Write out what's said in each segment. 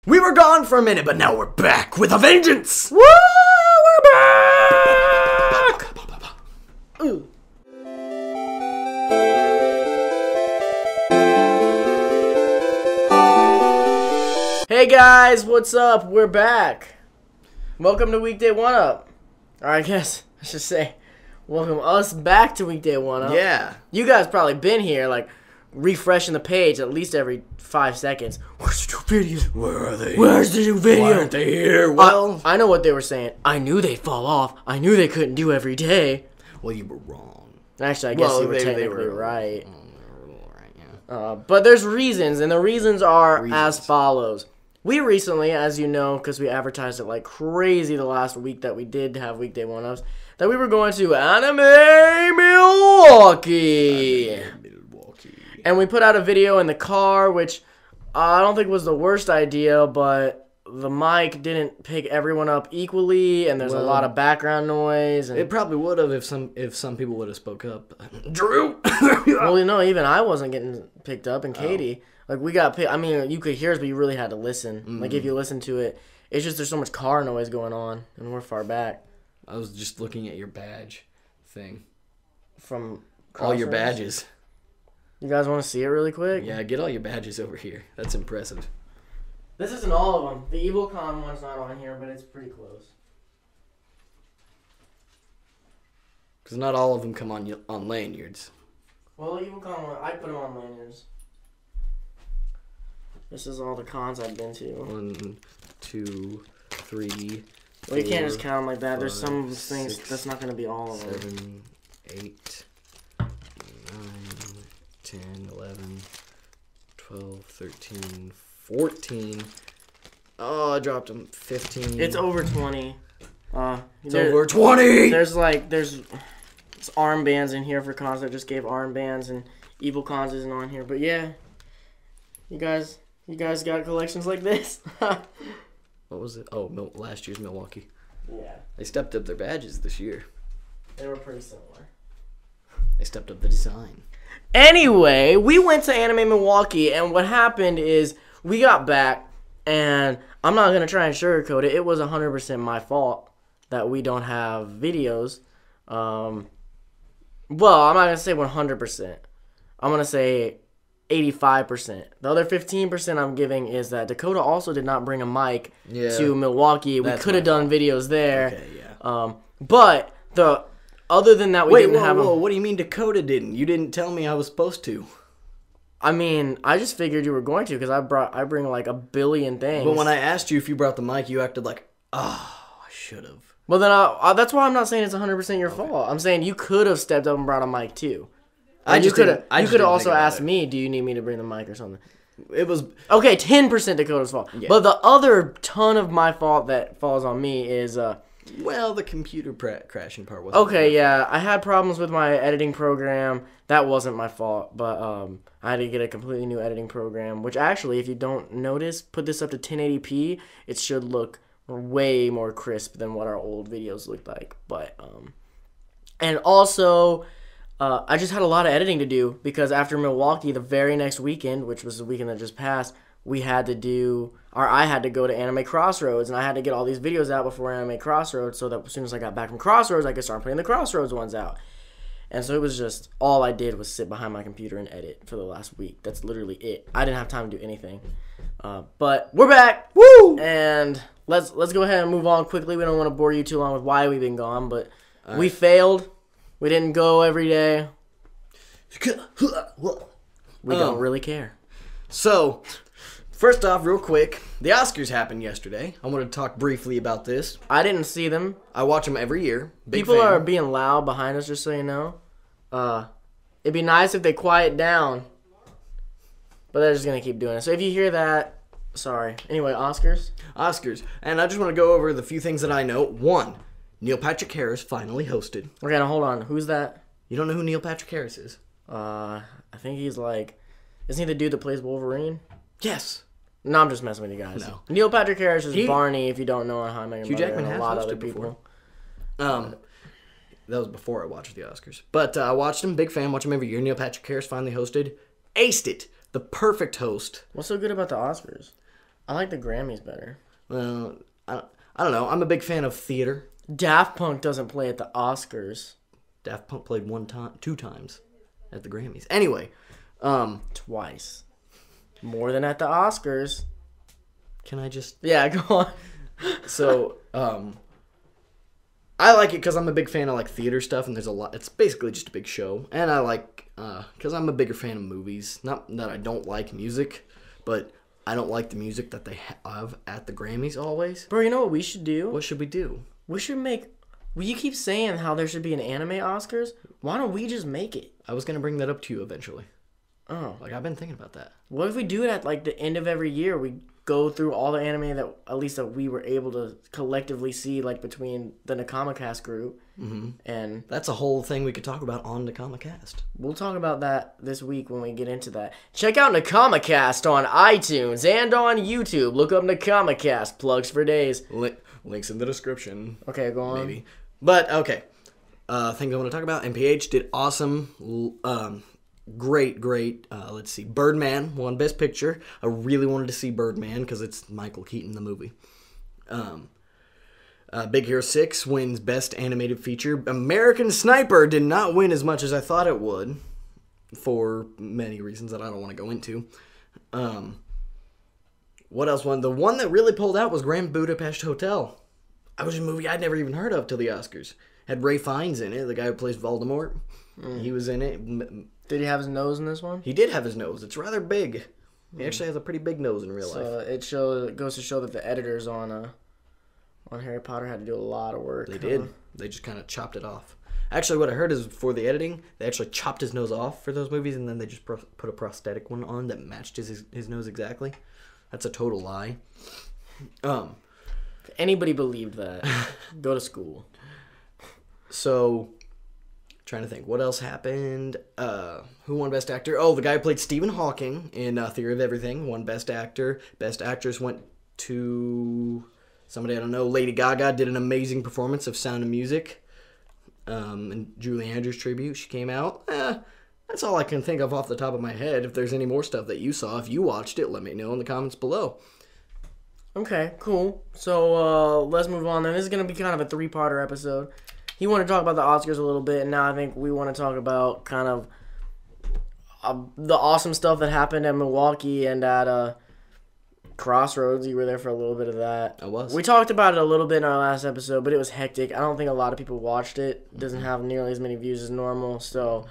We were gone for a minute, but now we're back with a vengeance! Woo! We're back! Ooh. Hey guys, what's up? We're back. Welcome to Weekday 1-Up. Or I guess I should say, welcome us back to Weekday 1-Up. Yeah. You guys probably been here, like, refreshing the page at least every 5 seconds. Where's the new video? Where are they? Where's the new video? Why aren't they here? Well, I know what they were saying. I knew they'd fall off. I knew they couldn't do every day. well, you were wrong. Actually, I guess Well, you were they technically were right. Yeah. But there's reasons, and the reasons are Reasons. as follows. We recently, as you know, because we advertised it like crazy the last week that we did have Weekday 1-Ups, that we were going to Anime Milwaukee. And we put out a video in the car, which I don't think was the worst idea, but the mic didn't pick everyone up equally, and there's a lot of background noise. And It probably would have if some people would have spoke up. Drew! well, you know, even I wasn't getting picked up, and Katie. Like, we got picked. I mean, you could hear us, but you really had to listen. Like, if you listen to it, it's just there's so much car noise going on, and we're far back. I was just looking at your badge thing. From All your Crossroads. badges. You guys want to see it really quick? Yeah, get all your badges over here. That's impressive. This isn't all of them. The Evil Con one's not on here, but it's pretty close. Because not all of them come on lanyards. Well, the Evil Con one, I put them on lanyards. This is all the cons I've been to. 1, 2, 3. Well, you can't 4, just count them like that. There's some 5, things 6, that's not going to be all of them. 7, 8, 9, 10, 11, 12, 13, 14. Oh, I dropped them. 15. It's over 20. It's over 20! There's armbands in here for cons that just gave armbands, and Evil Cons isn't on here. But yeah, you guys got collections like this? What was it? Oh, last year's Milwaukee. Yeah, They stepped up their badges this year. they were pretty similar. They stepped up the design. Anyway, we went to Anime Milwaukee, and what happened is we got back, and I'm not going to try and sugarcoat it. It was 100% my fault that we don't have videos. Well, I'm not going to say 100%. I'm going to say 85%. The other 15% I'm giving is that Dakota also did not bring a mic to Milwaukee. We could have done videos there. Okay, yeah. But other than that, we didn't have them. What do you mean Dakota didn't? You didn't tell me I was supposed to. I mean, I just figured you were going to because I bring like a billion things. But when I asked you if you brought the mic, you acted like, oh, I should have. Well, then that's why I'm not saying it's 100% your fault. I'm saying you could have stepped up and brought a mic too. And you could have also asked me, do you need me to bring the mic or something? It was okay. 10% Dakota's fault, but the other ton of my fault that falls on me is well, the computer crashing part wasn't okay. Yeah, I had problems with my editing program. That wasn't my fault, but I had to get a completely new editing program. Which actually, if you don't notice, put this up to 1080p, it should look way more crisp than what our old videos looked like. But and also. I just had a lot of editing to do because after Milwaukee, the very next weekend, which was the weekend that just passed, I had to go to Anime Crossroads, and I had to get all these videos out before Anime Crossroads so that as soon as I got back from Crossroads, I could start putting the Crossroads ones out. And so it was just, all I did was sit behind my computer and edit for the last week. That's literally it. I didn't have time to do anything. But we're back! Woo! And let's go ahead and move on quickly. We don't want to bore you too long with why we've been gone, but we failed. We didn't go every day. We don't really care. So, first off, real quick, the Oscars happened yesterday. I want to talk briefly about this. I didn't see them. I watch them every year. People are being loud behind us, just so you know. It'd be nice if they quiet down. But they're just going to keep doing it. So if you hear that, sorry. Anyway, Oscars. And I just want to go over the few things that I know. 1, Neil Patrick Harris finally hosted. Okay, now hold on. Who's that? You don't know who Neil Patrick Harris is? I think he's like... Isn't he the dude that plays Wolverine? Yes. No, I'm just messing with you guys. No. Neil Patrick Harris is Barney, if you don't know How I Met Your Hugh Mother, Jackman and has a lot of hosted other before. people. That was before I watched the Oscars. But I watched him. Big fan. Watch him every year. Neil Patrick Harris finally hosted. Aced it. The perfect host. What's so good about the Oscars? I like the Grammys better. Well, I don't know. I'm a big fan of theater. Daft Punk doesn't play at the Oscars. Daft Punk played 2 times at the Grammys. Anyway, Twice. More than at the Oscars. can I just... Yeah, go on. So, I like it because I'm a big fan of like theater stuff, and there's a lot. It's basically just a big show, and I like because I'm a bigger fan of movies. Not that I don't like music, but I don't like the music that they have at the Grammys always. Bro, you know what we should do? What should we do? We should make... Well, you keep saying how there should be an anime Oscars. Why don't we just make it? I was gonna bring that up to you eventually. Oh. Like I've been thinking about that. What if we do it at like the end of every year? We go through all the anime that at least that we were able to collectively see, like between the Nakamacast group, and That's a whole thing we could talk about on the Nakamacast. we'll talk about that this week when we get into that. Check out Nakamacast on iTunes and on YouTube. Look up Nakamacast. Plugs for days. Links in the description. Okay, go on. Maybe. But okay. Things I want to talk about. MPH did awesome. Great. Let's see. Birdman won Best Picture. I really wanted to see Birdman because it's Michael Keaton, the movie. Big Hero 6 wins Best Animated Feature. American Sniper did not win as much as I thought it would, for many reasons that I don't want to go into. What else won? The one that really pulled out was Grand Budapest Hotel. That was a movie I'd never even heard of till the Oscars. Had Ray Fiennes in it, the guy who plays Voldemort. He was in it. Did he have his nose in this one? He did have his nose. It's rather big. He actually has a pretty big nose in real life. It goes to show that the editors on Harry Potter had to do a lot of work. They did. They just kind of chopped it off. Actually, what I heard is for the editing, they actually chopped his nose off for those movies, and then they just put a prosthetic one on that matched his nose exactly. That's a total lie. If anybody believed that, go to school. So, trying to think. What else happened? Who won Best Actor? Oh, the guy who played Stephen Hawking in Theory of Everything won Best Actor. Best Actress went to somebody I don't know. Lady Gaga did an amazing performance of Sound of Music. And Julie Andrews tribute. She came out. That's all I can think of off the top of my head. If there's any more stuff that you saw, if you watched it, let me know in the comments below. Okay, cool. So let's move on then. This is going to be kind of a 3-parter episode. He wanted to talk about the Oscars a little bit, and now I think we want to talk about kind of the awesome stuff that happened at Milwaukee and at Crossroads. You were there for a little bit of that. I was. We talked about it a little bit in our last episode, but it was hectic. I don't think a lot of people watched it. It doesn't have nearly as many views as normal. So,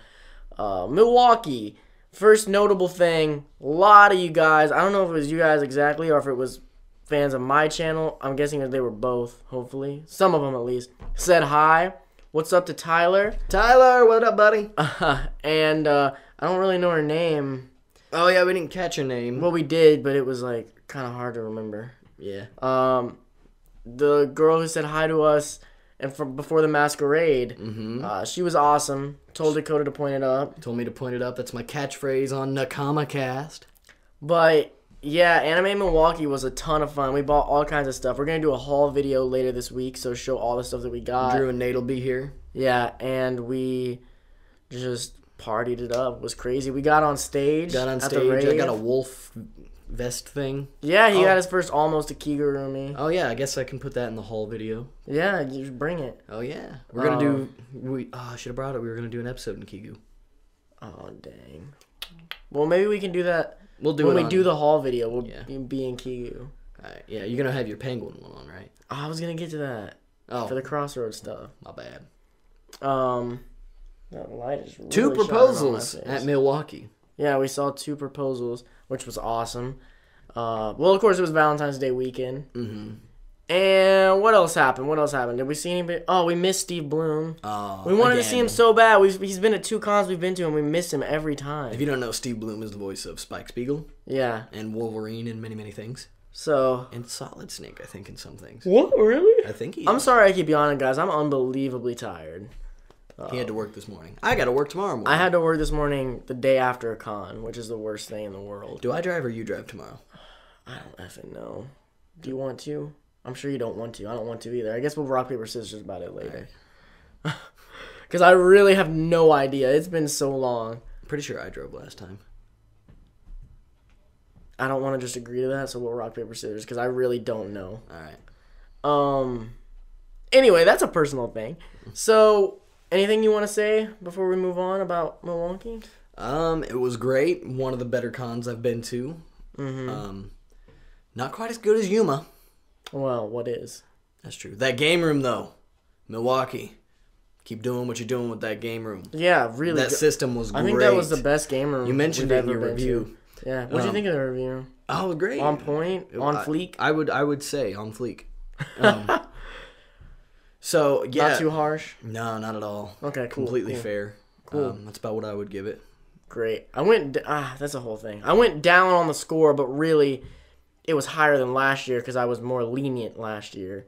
Milwaukee, first notable thing, a lot of you guys, I don't know if it was you guys exactly or if it was fans of my channel, I'm guessing that they were both, hopefully. Some of them, at least. Said hi. What's up to Tyler? Tyler, what up, buddy? And I don't really know her name. Oh, yeah, we didn't catch her name. Well, we did, but it was, like, kind of hard to remember. Yeah. The girl who said hi to us and from before the masquerade, she was awesome. Told Dakota to point it up. Told me to point it up. That's my catchphrase on Nakamacast. But... yeah, Anime Milwaukee was a ton of fun. We bought all kinds of stuff. We're going to do a haul video later this week, so show all the stuff that we got. Drew and Nate will be here. Yeah, and we just partied it up. It was crazy. We got on stage. I got a wolf vest thing. Yeah, he got his first almost a Kigurumi. Oh, yeah, I guess I can put that in the haul video. Yeah, you just bring it. Oh, yeah. We're going to do... I should have brought it. We were going to do an episode in Kigu. Oh, dang. Well, maybe we can do that... We'll do when it we do the haul video, we'll Yeah. be in Kigu. Alright, yeah, you're going to have your penguin one on, right? I was going to get to that. Oh. For the Crossroads stuff. My bad. That light is really 2 proposals shining on my face. at Milwaukee. Yeah, we saw 2 proposals, which was awesome. Well, of course, it was Valentine's Day weekend. Mm-hmm. And what else happened? Did we see anybody? Oh, we missed Steve Bloom. Oh, we wanted to see him so bad. He's been at 2 cons we've been to, and we miss him every time. If you don't know, Steve Bloom is the voice of Spike Spiegel. Yeah. And Wolverine and many, many things. So. And Solid Snake, I think, in some things. What? Really? I think he I'm sorry I keep yawning, guys. I'm unbelievably tired. He had to work this morning. I got to work tomorrow morning. I had to work this morning the day after a con, which is the worst thing in the world. Do I drive or you drive tomorrow? I don't effing know. Do you want to? I'm sure you don't want to. I don't want to either. I guess we'll rock, paper, scissors about it later. Because I really have no idea. It's been so long. I'm pretty sure I drove last time. I don't want to just agree to that, so we'll rock, paper, scissors, because I really don't know. All right. Anyway, that's a personal thing. So, anything you want to say before we move on about Milwaukee? It was great. One of the better cons I've been to. Not quite as good as Yuma. Well, what is? That's true. That game room, though. Milwaukee. Keep doing what you're doing with that game room. Yeah, really. That system was great. I think that was the best game room you mentioned it in your review. Yeah. What did you think of the review? Oh, great. On point? On fleek? I would say on fleek. So, yeah. Not too harsh? No, not at all. Okay, cool. Completely fair. Cool. That's about what I would give it. Great. That's a whole thing. I went down on the score, but really, it was higher than last year because I was more lenient last year.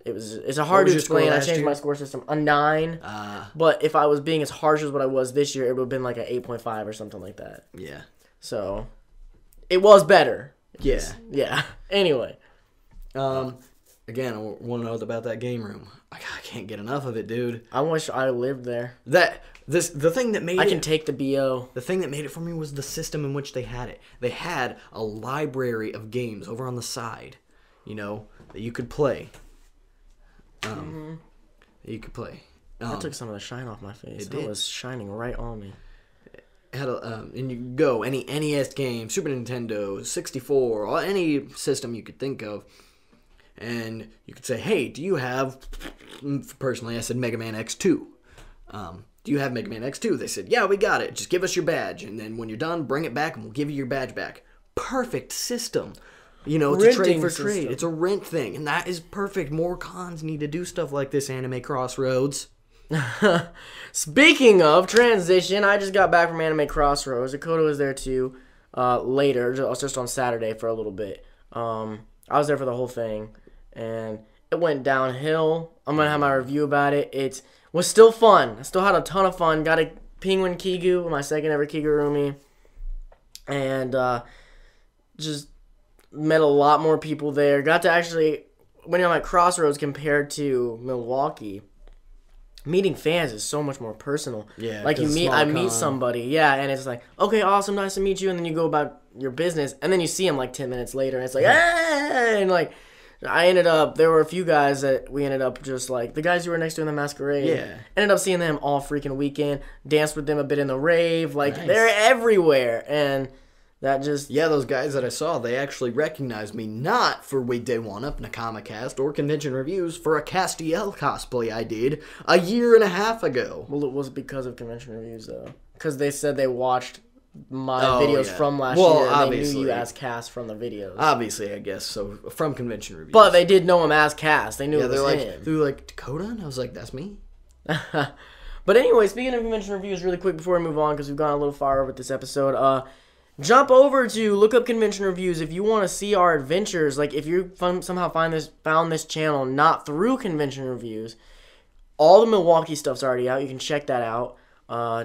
It's hard to explain. I changed my score system. A 9. But if I was being as harsh as what I was this year, it would have been like an 8.5 or something like that. Yeah. So, it was better. Yeah. Yeah. Anyway. Again, I want to know about that game room. I can't get enough of it, dude. I wish I lived there. The thing that made I can take the BO. The thing that made it for me was the system in which they had it. They had a library of games over on the side, that you could play. That you could play. That took some of the shine off my face. It was shining right on me. Had and you could go any NES game, Super Nintendo, 64, or any system you could think of. And you could say, hey, do you have, personally, I said Mega Man X2. Do you have Mega Man X2? They said, yeah, we got it. Just give us your badge. And then when you're done, bring it back and we'll give you your badge back. Perfect system. It's a trade for trade. It's a rent thing. And that is perfect. More cons need to do stuff like this, Anime Crossroads. Speaking of transition, I just got back from Anime Crossroads. Dakota was there too later, just on Saturday for a little bit. I was there for the whole thing. And it went downhill. I'm going to have my review about it. It was still fun. I still had a ton of fun. Got a Penguin Kigu, my second ever Kigurumi. And just met a lot more people there. Got to actually, when you're at Crossroads compared to Milwaukee, meeting fans is so much more personal. Yeah, like I meet somebody, yeah, and it's like, okay, awesome, nice to meet you, and then you go about your business, and then you see them like 10 minutes later, and it's like, hey, and like, there were a few guys that we ended up just like, the guys you were next to in the masquerade. Yeah. Ended up seeing them all freaking weekend, danced with them a bit in the rave, like, nice. They're everywhere, and that just... Yeah, those guys that I saw, they actually recognized me not for Weekday 1-Up, Nakama Cast, or Convention Reviews, for a Castiel cosplay I did a year and a half ago. Well, it was because of Convention Reviews, though. Because they said they watched my videos from last year, and they knew you as Cass from the videos. Obviously, I guess, so from Convention Reviews. But they did know him as Cass. They knew it was him. They were like, Dakota? And I was like, that's me? But anyway, speaking of Convention Reviews, really quick before we move on, because we've gone a little far over with this episode, jump over to Look Up Convention Reviews if you want to see our adventures. Like, if you somehow found this channel not through Convention Reviews, all the Milwaukee stuff's already out. You can check that out.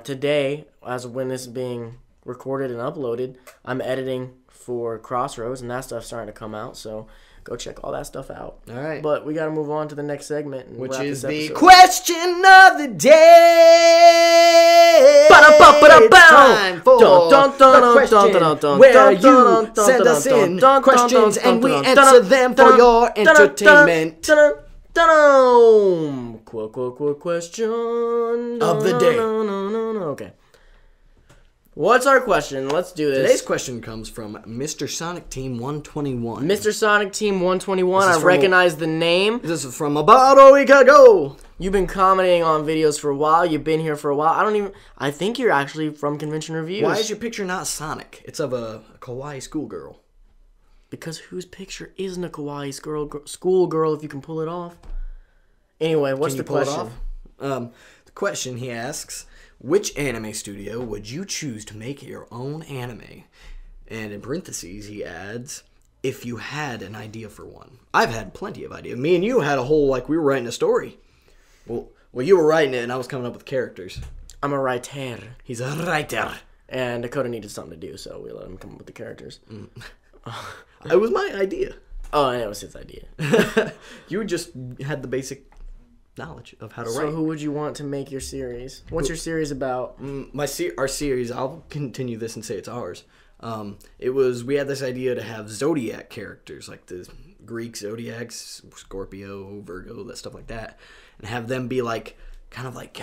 Today, as of when this is being recorded and uploaded, I'm editing for Crossroads, and that stuff's starting to come out, so go check all that stuff out. All right. But we got to move on to the next segment. And which is the episode. question of the day. It's time for the question where you send us in questions and we answer them for your entertainment. Question of the day. Okay. What's our question? Let's do this. Today's question comes from Mr. Sonic Team 121. Mr. Sonic Team 121, I recognize the name. This is from about a week ago. You've been commenting on videos for a while. You've been here for a while. I think you're actually from Convention Reviews. Why is your picture not Sonic? It's of a kawaii schoolgirl. Because whose picture isn't a kawaii schoolgirl if you can pull it off? Anyway, what's the question? The question he asks, which anime studio would you choose to make your own anime? And in parentheses, he adds, if you had an idea for one. I've had plenty of ideas. Me and you had a whole, we were writing a story. Well, you were writing it, and I was coming up with characters. I'm a writer. He's a writer. And Dakota needed something to do, so we let him come up with the characters. It was my idea. Oh, and it was his idea. You just had the basic knowledge of how to write. So who would you want to make your series? What's your series about? Our series, I'll continue this and say it's ours. We had this idea to have zodiac characters like the Greek zodiacs, Scorpio, Virgo, that stuff like that, and have them be like kind of like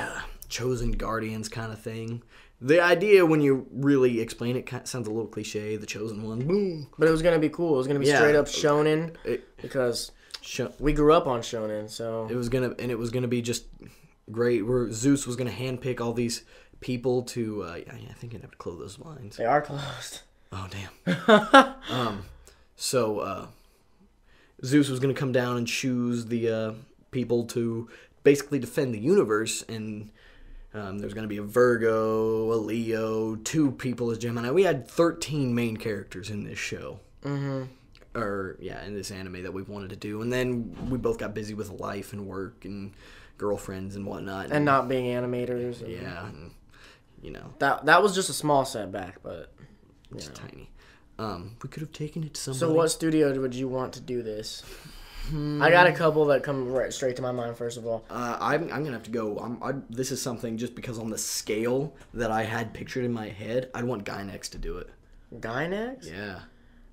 chosen guardians kind of thing. The idea, when you really explain it, kind of sounds a little cliche. The chosen one, boom. But it was gonna be cool. It was gonna be straight up shonen because we grew up on shonen, so it was gonna be just great. Where Zeus was gonna handpick all these people to. I think I'd have to close those blinds. They are closed. Oh damn. So Zeus was gonna come down and choose the people to basically defend the universe, and there's going to be a Virgo, a Leo, 2 people as Gemini. We had 13 main characters in this show. Mm-hmm. In this anime that we wanted to do. And then we both got busy with life and work and girlfriends and whatnot. And not being animators. Yeah. And, That was just a small setback, but... It's tiny. We could have taken it to somebody. So what studio would you want to do this? I got a couple that come right straight to my mind. First of all, I'm gonna have to go. This is something just because on the scale that I had pictured in my head, I'd want Gynex to do it. Gynex? Yeah.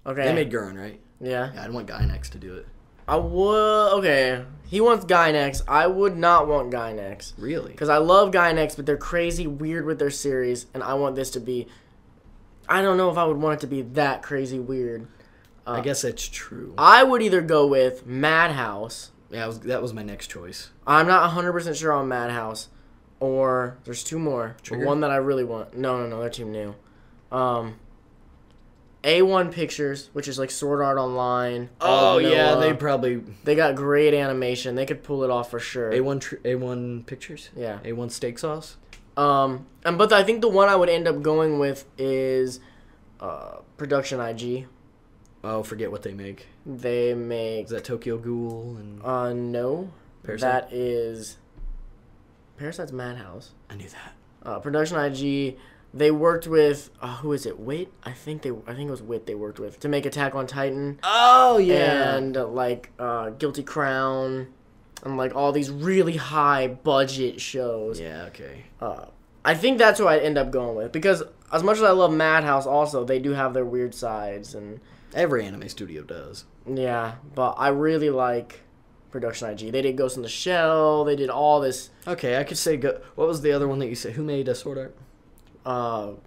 Okay. They made Gurren, right? Yeah. I'd want Gynex to do it. I would. Okay. He wants Gynex. I would not want Gynex. Really? Because I love Gynex, but they're crazy weird with their series, and I want this to be. I don't know if I would want it to be that crazy weird. I guess that's true. I would either go with Madhouse. Yeah, that was my next choice. I'm not 100% sure on Madhouse. Or, there's 2 more. Trigger? One that I really want. No, they're too new. A1 Pictures, which is like Sword Art Online. Oh, yeah, They got great animation. They could pull it off for sure. A1 Pictures? Yeah. A1 Steak Sauce? But I think the one I would end up going with is Production IG. Oh, forget what they make. They make... Is that Tokyo Ghoul? And no. Parasite? That is... Parasite's Madhouse. I knew that. Production IG, they worked with... who is it? Wit? I think it was Wit they worked with to make Attack on Titan. Oh, yeah. And, Guilty Crown. And, all these really high budget shows. Yeah, okay. I think that's who I'd end up going with. Because as much as I love Madhouse also, they do have their weird sides and... Every anime studio does. Yeah, but I really like Production IG. They did Ghost in the Shell. They did all this. Okay, I could say... What was the other one that you said? Who made Sword Art?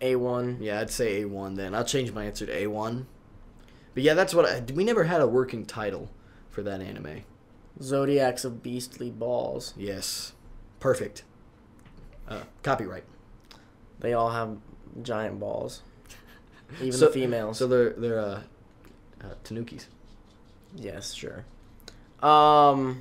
A1. Yeah, I'd say A1 then. I'll change my answer to A1. But yeah, that's what we never had a working title for that anime. Zodiacs of Beastly Balls. Yes. Perfect. Copyright. They all have giant balls. Even the females. So they're tanukis. Yes, sure. I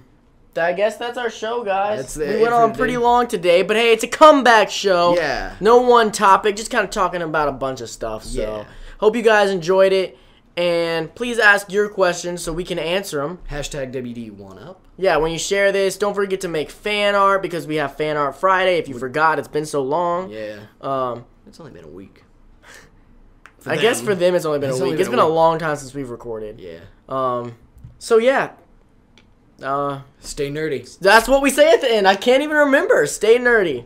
guess that's our show, guys. We went on pretty long today, but hey, it's a comeback show. Yeah. No one topic, just kind of talking about a bunch of stuff. So, yeah. Hope you guys enjoyed it, and please ask your questions so we can answer them. Hashtag WD1UP. Yeah, when you share this, don't forget to make fan art because we have Fan Art Friday. If you forgot, it's been so long. Yeah. It's only been a week. I guess for them it's only been a week. It's been a long time since we've recorded. Yeah. So yeah. Stay nerdy. That's what we say at the end. I can't even remember. Stay nerdy.